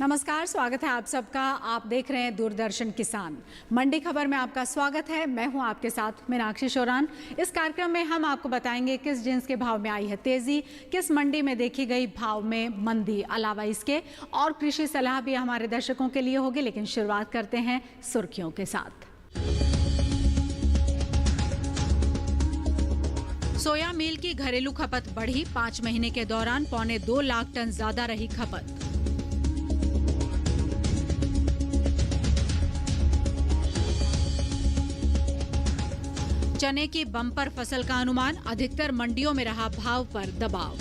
नमस्कार, स्वागत है आप सबका। आप देख रहे हैं दूरदर्शन किसान। मंडी खबर में आपका स्वागत है। मैं हूं आपके साथ मीनाक्षी शोरान। इस कार्यक्रम में हम आपको बताएंगे किस जिन्स के भाव में आई है तेजी, किस मंडी में देखी गई भाव में मंदी, अलावा इसके और कृषि सलाह भी हमारे दर्शकों के लिए होगी। लेकिन शुरुआत करते हैं सुर्खियों के साथ। सोया मील की घरेलू खपत बढ़ी, 5 महीने के दौरान 2.25 लाख टन ज्यादा रही खपत। चने की बम्पर फसल का अनुमान, अधिकतर मंडियों में रहा भाव पर दबाव।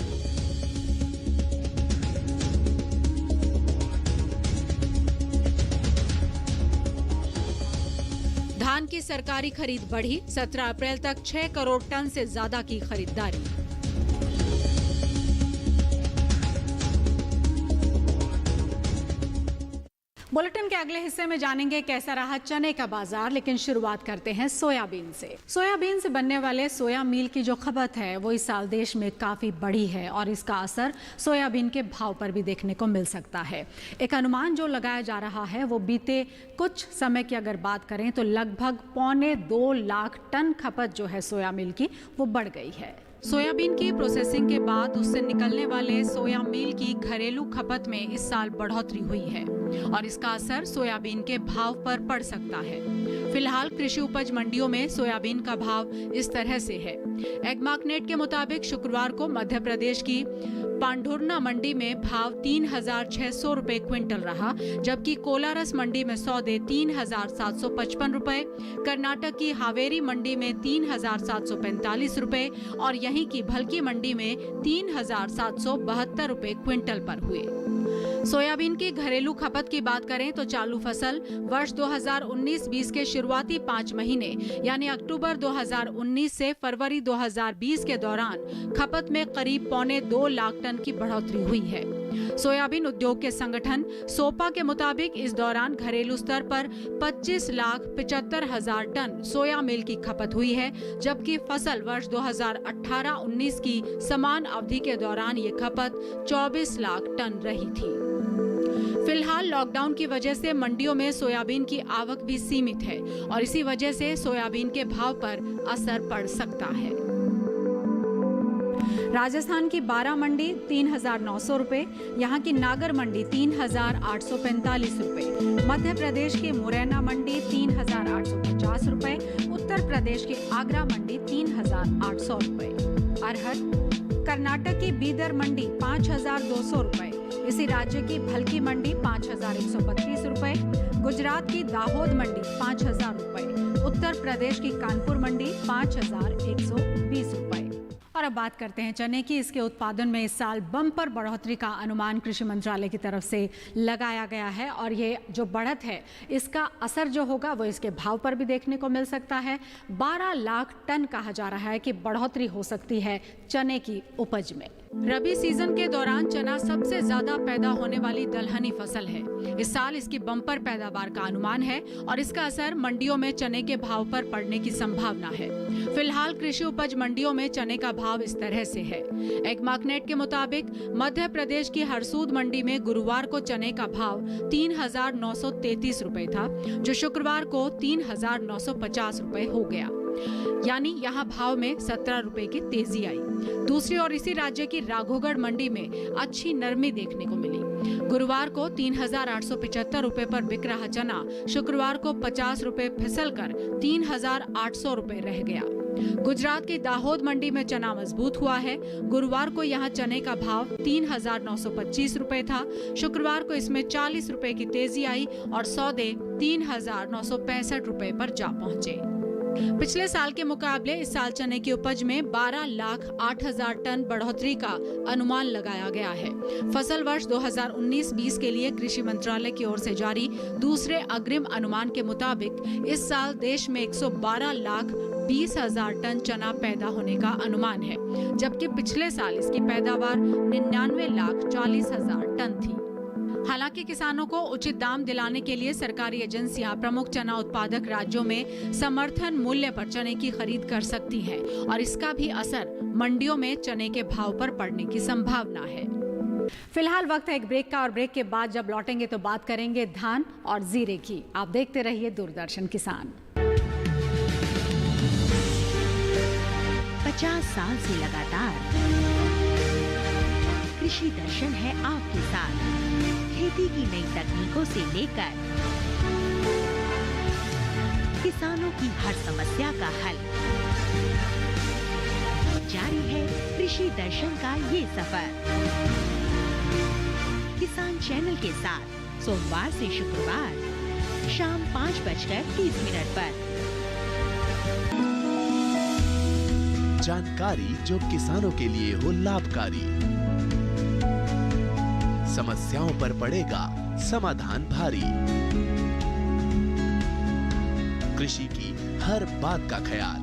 धान की सरकारी खरीद बढ़ी, 17 अप्रैल तक 6 करोड़ टन से ज्यादा की खरीदारी। बुलेटिन के अगले हिस्से में जानेंगे कैसा रहा चने का बाजार, लेकिन शुरुआत करते हैं सोयाबीन से। सोयाबीन से बनने वाले सोया मील की जो खपत है वो इस साल देश में काफी बढ़ी है और इसका असर सोयाबीन के भाव पर भी देखने को मिल सकता है। एक अनुमान जो लगाया जा रहा है वो बीते कुछ समय की अगर बात करें तो लगभग 2.25 लाख टन खपत जो है सोया मील की वो बढ़ गई है। सोयाबीन की प्रोसेसिंग के बाद उससे निकलने वाले सोया मील की घरेलू खपत में इस साल बढ़ोतरी हुई है और इसका असर सोयाबीन के भाव पर पड़ सकता है। फिलहाल कृषि उपज मंडियों में सोयाबीन का भाव इस तरह से है। एग्मार्कनेट के मुताबिक शुक्रवार को मध्य प्रदेश की पांढुर्ना मंडी में भाव 3,600 रुपए क्विंटल रहा, जबकि कोलारस मंडी में सौदे 3,755 रुपए, कर्नाटक की हावेरी मंडी में 3,745 रुपए और यहीं की भलकी मंडी में 3,772 रुपए क्विंटल पर हुए। सोयाबीन की घरेलू खपत की बात करें तो चालू फसल वर्ष 2019-20 के शुरुआती 5 महीने यानी अक्टूबर 2019 से फरवरी 2020 के दौरान खपत में करीब 2.25 लाख टन की बढ़ोतरी हुई है। सोयाबीन उद्योग के संगठन सोपा के मुताबिक इस दौरान घरेलू स्तर पर 25,75,000 टन सोया मील की खपत हुई है, जबकि फसल वर्ष 2018-19 की समान अवधि के दौरान ये खपत 24 लाख टन रही थी। फिलहाल लॉकडाउन की वजह से मंडियों में सोयाबीन की आवक भी सीमित है और इसी वजह से सोयाबीन के भाव पर असर पड़ सकता है। राजस्थान की 12 मंडी 3,900 रुपए, यहाँ की नागर मंडी 3,845 रुपए, मध्य प्रदेश की मुरैना मंडी 3,850 रुपए, उत्तर प्रदेश की आगरा मंडी 3,800 रुपए, अरहर कर्नाटक की बीदर मंडी 5,200 रुपए, इसी राज्य की भलकी मंडी 5,132 रुपए, गुजरात की दाहोद मंडी 5,000 रुपए, उत्तर प्रदेश की कानपुर मंडी 5,120 रुपए। और अब बात करते हैं चने की। इसके उत्पादन में इस साल बम्पर बढ़ोतरी का अनुमान कृषि मंत्रालय की तरफ से लगाया गया है और ये जो बढ़त है इसका असर जो होगा वो इसके भाव पर भी देखने को मिल सकता है। 12 लाख टन कहा जा रहा है कि बढ़ोतरी हो सकती है चने की उपज में। रबी सीजन के दौरान चना सबसे ज्यादा पैदा होने वाली दलहनी फसल है। इस साल इसकी बम्पर पैदावार का अनुमान है और इसका असर मंडियों में चने के भाव पर पड़ने की संभावना है। फिलहाल कृषि उपज मंडियों में चने का भाव इस तरह से है। एग्मार्कनेट के मुताबिक मध्य प्रदेश की हरसूद मंडी में गुरुवार को चने का भाव 3,933 रुपए था, जो शुक्रवार को 3,950 रुपए हो गया, यानी यहाँ भाव में 17 रुपए की तेजी आई। दूसरी ओर इसी राज्य की राघोगढ़ मंडी में अच्छी नरमी देखने को मिली। गुरुवार को 3,875 रुपए पर बिक रहा चना शुक्रवार को 50 रुपए फिसलकर 3,800 रुपए रह गया। गुजरात की दाहोद मंडी में चना मजबूत हुआ है। गुरुवार को यहाँ चने का भाव 3,925 रुपए था। शुक्रवार को इसमें 40 रुपए की तेजी आई और सौदे 3,965 रुपए पर जा पहुँचे। पिछले साल के मुकाबले इस साल चने की उपज में 12,08,000 टन बढ़ोतरी का अनुमान लगाया गया है। फसल वर्ष 2019-20 के लिए कृषि मंत्रालय की ओर से जारी दूसरे अग्रिम अनुमान के मुताबिक इस साल देश में 112,20,000 टन चना पैदा होने का अनुमान है, जबकि पिछले साल इसकी पैदावार 99,40,000 टन थी। हालांकि किसानों को उचित दाम दिलाने के लिए सरकारी एजेंसियां प्रमुख चना उत्पादक राज्यों में समर्थन मूल्य पर चने की खरीद कर सकती हैं और इसका भी असर मंडियों में चने के भाव पर पड़ने की संभावना है। फिलहाल वक्त है एक ब्रेक का और ब्रेक के बाद जब लौटेंगे तो बात करेंगे धान और जीरे की। आप देखते रहिए दूरदर्शन किसान। 50 साल से लगातार कृषि दर्शन है आपके साथ। खेती की नई तकनीकों से लेकर किसानों की हर समस्या का हल, जारी है कृषि दर्शन का ये सफर। किसान चैनल के साथ सोमवार से शुक्रवार शाम 5:30 पर। जानकारी जो किसानों के लिए हो लाभकारी, समस्याओं पर पड़ेगा समाधान भारी, कृषि की हर बात का ख्याल,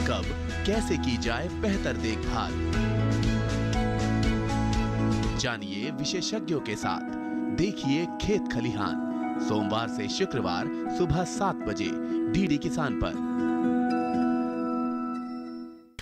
कब कैसे की जाए बेहतर देखभाल। जानिए विशेषज्ञों के साथ, देखिए खेत खलिहान, सोमवार से शुक्रवार सुबह 7 बजे डीडी किसान पर।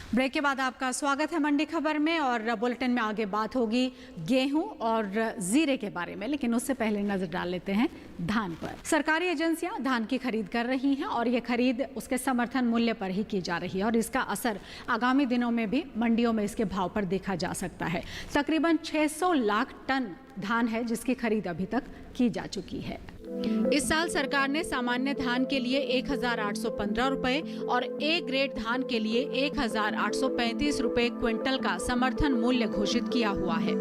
ब्रेक के बाद आपका स्वागत है मंडी खबर में और बुलेटिन में आगे बात होगी गेहूं और जीरे के बारे में, लेकिन उससे पहले नजर डाल लेते हैं धान पर। सरकारी एजेंसियां धान की खरीद कर रही हैं और ये खरीद उसके समर्थन मूल्य पर ही की जा रही है और इसका असर आगामी दिनों में भी मंडियों में इसके भाव पर देखा जा सकता है। तकरीबन 600 लाख टन धान है जिसकी खरीद अभी तक की जा चुकी है। इस साल सरकार ने सामान्य धान के लिए 1815 रुपए और ए ग्रेड धान के लिए 1835 रुपए क्विंटल का समर्थन मूल्य घोषित किया हुआ है।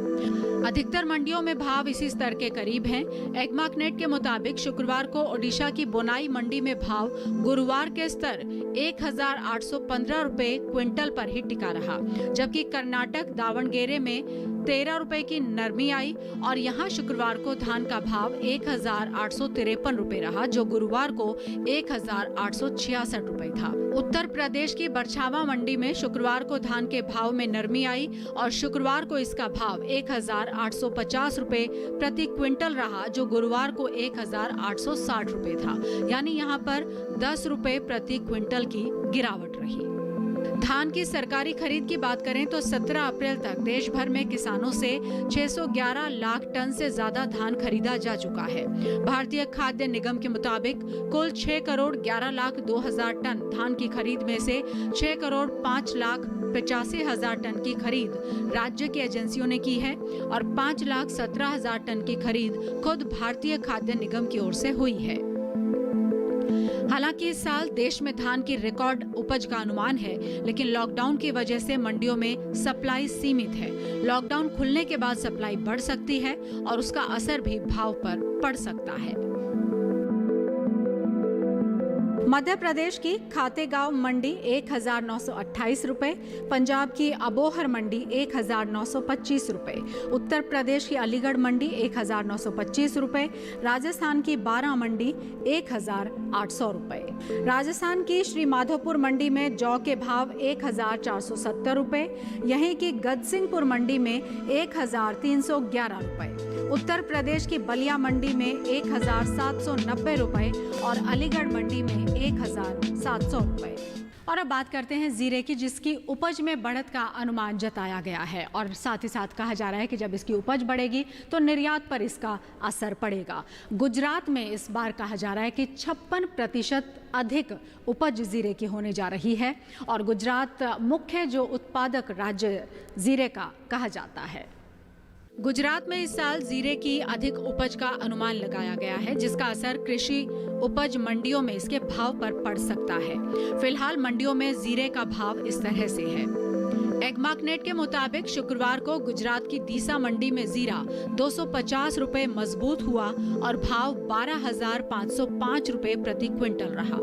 अधिकतर मंडियों में भाव इसी स्तर के करीब हैं। एग्माकनेट के मुताबिक शुक्रवार को ओडिशा की बोनाई मंडी में भाव गुरुवार के स्तर 1815 रुपए क्विंटल पर ही टिका रहा, जबकि कर्नाटक दावणगेरे में 13 रुपए की नरमी आई और यहाँ शुक्रवार को धान का भाव 1853 रुपए रहा, जो गुरुवार को 1866 रुपए था। उत्तर प्रदेश की बरछावा मंडी में शुक्रवार को धान के भाव में नरमी आई और शुक्रवार को इसका भाव 1850 रुपए प्रति क्विंटल रहा, जो गुरुवार को 1860 रुपए था। यानी यहाँ पर 10 रुपए प्रति क्विंटल की गिरावट रही। धान की सरकारी खरीद की बात करें तो 17 अप्रैल तक देश भर में किसानों से 611 लाख टन से ज्यादा धान खरीदा जा चुका है। भारतीय खाद्य निगम के मुताबिक कुल 6 करोड़ 11 लाख 2 हजार टन धान की खरीद में से 6 करोड़ 5 लाख 85 हजार टन की खरीद राज्य की एजेंसियों ने की है और 5 लाख 17 हजार टन की खरीद खुद भारतीय खाद्य निगम की ओर से हुई है। हालांकि इस साल देश में धान की रिकॉर्ड उपज का अनुमान है, लेकिन लॉकडाउन की वजह से मंडियों में सप्लाई सीमित है। लॉकडाउन खुलने के बाद सप्लाई बढ़ सकती है और उसका असर भी भाव पर पड़ सकता है। मध्य प्रदेश की खातेगांव मंडी 1928 रुपए, पंजाब की अबोहर मंडी 1925 रुपए, उत्तर प्रदेश की अलीगढ़ मंडी 1925 रुपए, राजस्थान की बारां मंडी 1800 रुपए, राजस्थान की श्री माधोपुर मंडी में जौ के भाव 1470 रुपए, यहीं की गजसिंहपुर मंडी में 1311 रुपए, उत्तर प्रदेश की बलिया मंडी में 1790 रुपए और अलीगढ़ मंडी में 1700 रुपए। और अब बात करते हैं जीरे की, जिसकी उपज में बढ़त का अनुमान जताया गया है और साथ ही साथ कहा जा रहा है कि जब इसकी उपज बढ़ेगी तो निर्यात पर इसका असर पड़ेगा। गुजरात में इस बार कहा जा रहा है कि 56% अधिक उपज जीरे की होने जा रही है और गुजरात मुख्य जो उत्पादक राज्य जीरे का कहा जाता है। गुजरात में इस साल जीरे की अधिक उपज का अनुमान लगाया गया है, जिसका असर कृषि उपज मंडियों में इसके भाव पर पड़ सकता है। फिलहाल मंडियों में जीरे का भाव इस तरह से है। एग्माकनेट के मुताबिक शुक्रवार को गुजरात की दीसा मंडी में जीरा 250 रुपए मजबूत हुआ और भाव 12,505 रुपए प्रति क्विंटल रहा।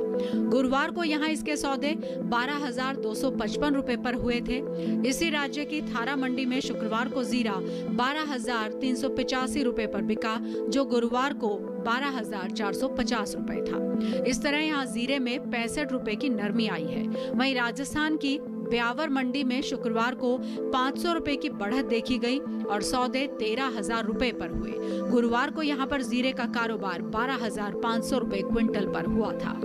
गुरुवार को यहां इसके सौदे 12,255 रुपए पर हुए थे। इसी राज्य की थारा मंडी में शुक्रवार को जीरा 12,385 रुपए पर बिका, जो गुरुवार को 12,450 रुपए था। इस तरह यहाँ जीरे में 65 रुपए की नरमी आई है। वहीं राजस्थान की ब्यावर मंडी में शुक्रवार को 500 रुपए की बढ़त देखी गई और सौदे 13,000 रुपए पर हुए। गुरुवार को यहाँ पर जीरे का कारोबार 12,500 रुपए क्विंटल पर हुआ था।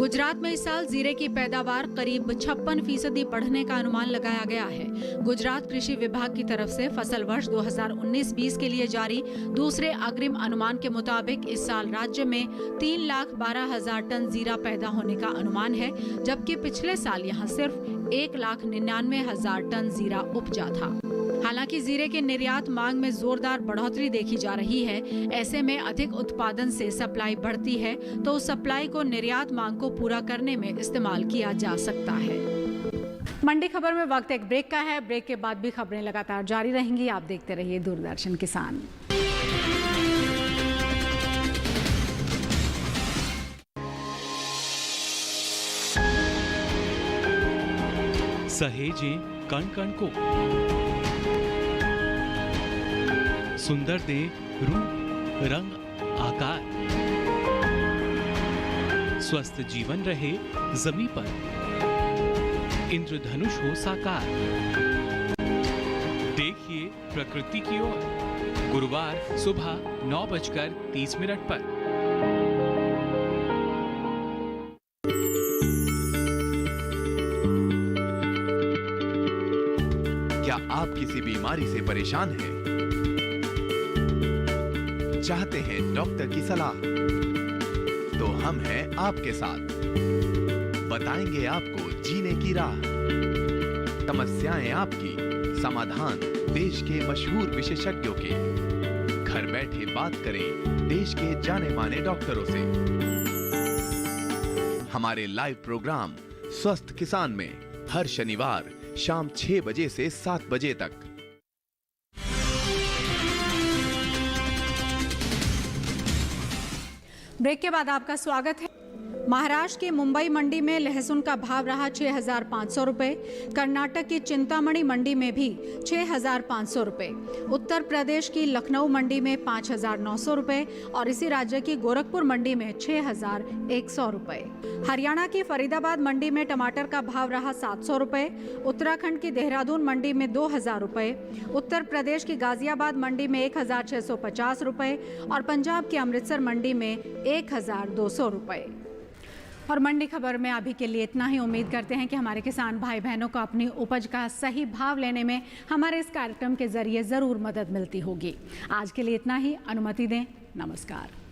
गुजरात में इस साल जीरे की पैदावार करीब 56% बढ़ने का अनुमान लगाया गया है। गुजरात कृषि विभाग की तरफ से फसल वर्ष 2019-20 के लिए जारी दूसरे अग्रिम अनुमान के मुताबिक इस साल राज्य में 3,12,000 टन जीरा पैदा होने का अनुमान है, जबकि पिछले साल यहां सिर्फ 1,99,000 टन जीरा उपजा था। हालांकि जीरे के निर्यात मांग में जोरदार बढ़ोतरी देखी जा रही है। ऐसे में अधिक उत्पादन से सप्लाई बढ़ती है तो उस सप्लाई को निर्यात मांग को पूरा करने में इस्तेमाल किया जा सकता है। मंडी खबर में वक्त एक ब्रेक का है। ब्रेक के बाद भी खबरें लगातार जारी रहेंगी। आप देखते रहिए दूरदर्शन किसान। सहेजें कण कण को, सुंदर दे रूप रंग आकार, स्वस्थ जीवन रहे जमी पर, इंद्रधनुष हो साकार। देखिए प्रकृति की ओर गुरुवार सुबह 9:30 पर। क्या आप किसी बीमारी से परेशान हैं? चाहते हैं डॉक्टर की सलाह? तो हम हैं आपके साथ। बताएंगे आपको जीने की राह। समस्याएं आपकी, समाधान देश के मशहूर विशेषज्ञों के। घर बैठे बात करें देश के जाने माने डॉक्टरों से। हमारे लाइव प्रोग्राम स्वस्थ किसान में हर शनिवार शाम 6 बजे से 7 बजे तक। ब्रेक के बाद आपका स्वागत है। महाराष्ट्र की मुंबई मंडी में लहसुन का भाव रहा 6,500 रुपए। कर्नाटक की चिंतामणि मंडी में भी 6,500 रुपए। उत्तर प्रदेश की लखनऊ मंडी में 5,900 रुपए और इसी राज्य की गोरखपुर मंडी में 6,100 रुपए। हरियाणा की फरीदाबाद मंडी में टमाटर का भाव रहा 700 रुपए। उत्तराखंड की देहरादून मंडी में 2,000 रुपए। उत्तर प्रदेश की गाजियाबाद मंडी में 1,650 रुपए और पंजाब की अमृतसर मंडी में 1,200 रुपए। और मंडी खबर में अभी के लिए इतना ही। उम्मीद करते हैं कि हमारे किसान भाई बहनों को अपनी उपज का सही भाव लेने में हमारे इस कार्यक्रम के जरिए ज़रूर मदद मिलती होगी। आज के लिए इतना ही। अनुमति दें। नमस्कार।